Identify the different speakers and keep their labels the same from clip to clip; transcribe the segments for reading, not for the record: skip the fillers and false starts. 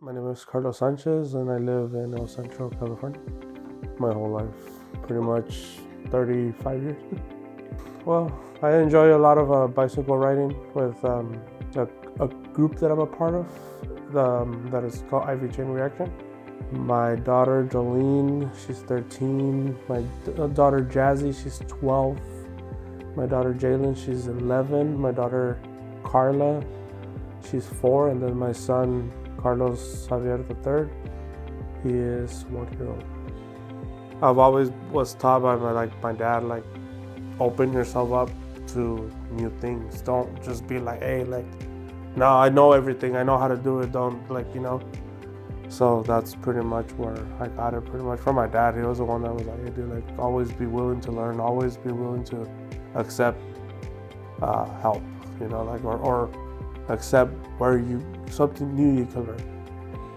Speaker 1: My name is Carlos Sanchez and I live in El Centro, California. My whole life, pretty much 35 years. Well, I enjoy a lot of bicycle riding with a group that I'm a part of that is called IV Chain Reaction. My daughter Jolene, she's 13. My daughter Jazzy, she's 12. My daughter Jalen, she's 11. My daughter Carla, she's 4. And then my son Carlos Javier III, he is 1 year old. I've always was taught by my dad, like, open yourself up to new things. Don't just be like, hey, like, no, I know everything. I know how to do it. Don't, like, you know. So that's pretty much where I got it pretty much from my dad. He was the one that was like, hey, dude, like, always be willing to learn. Always be willing to accept help, you know, like, or accept where something new you can learn.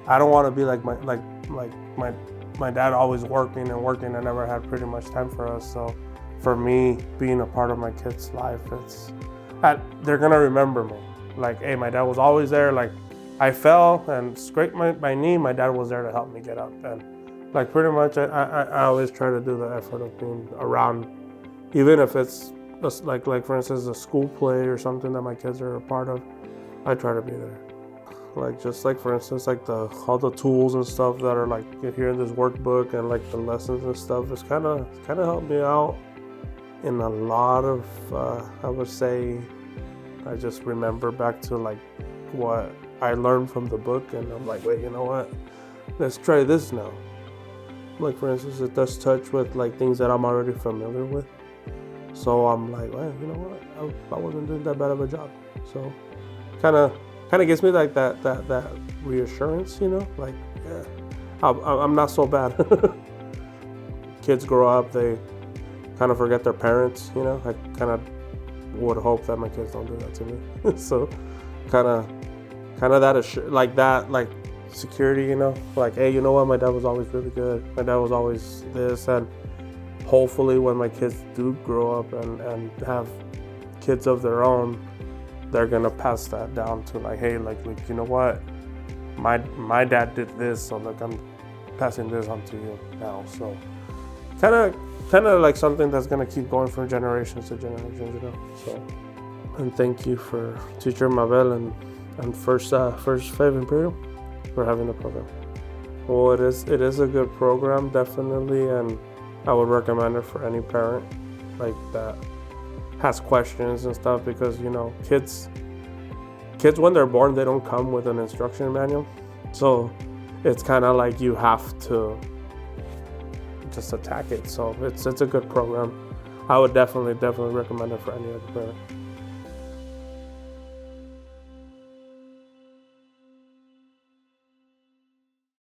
Speaker 1: I don't want to be like my dad always working and working. I never had pretty much time for us. So for me, being a part of my kid's life, they're gonna remember me. Like, hey, my dad was always there. Like, I fell and scraped my knee. My dad was there to help me get up. And like, pretty much, I always try to do the effort of being around, even if it's like for instance, a school play or something that my kids are a part of. I try to be there. Like, just like for instance, like all the tools and stuff that are like here in this workbook and like the lessons and stuff, it's kind of helped me out in a lot of I would say. I just remember back to like what I learned from the book, and I'm like, wait, you know what? Let's try this now. Like, for instance, it does touch with like things that I'm already familiar with. So I'm like, well, you know what? I wasn't doing that bad of a job. So kind of gives me like that reassurance, you know, like, yeah, I'm not so bad. Kids grow up, they kind of forget their parents, you know. I kind of would hope that my kids don't do that to me. So kind of that like security, you know, like, hey, you know what, my dad was always really good. My dad was always this. And hopefully when my kids do grow up and have kids of their own, they're gonna pass that down to like, hey, like you know what, my dad did this, so like I'm passing this on to you now. So kind of like something that's gonna keep going from generations to generations, you know. So, and thank you for Teacher Mabel and First Five Imperial for having the program. Well, it is a good program, definitely, and I would recommend it for any parent like that has questions and stuff, because, you know, kids when they're born, they don't come with an instruction manual. So it's kind of like you have to just attack it. So it's a good program. I would definitely recommend it for any other parent.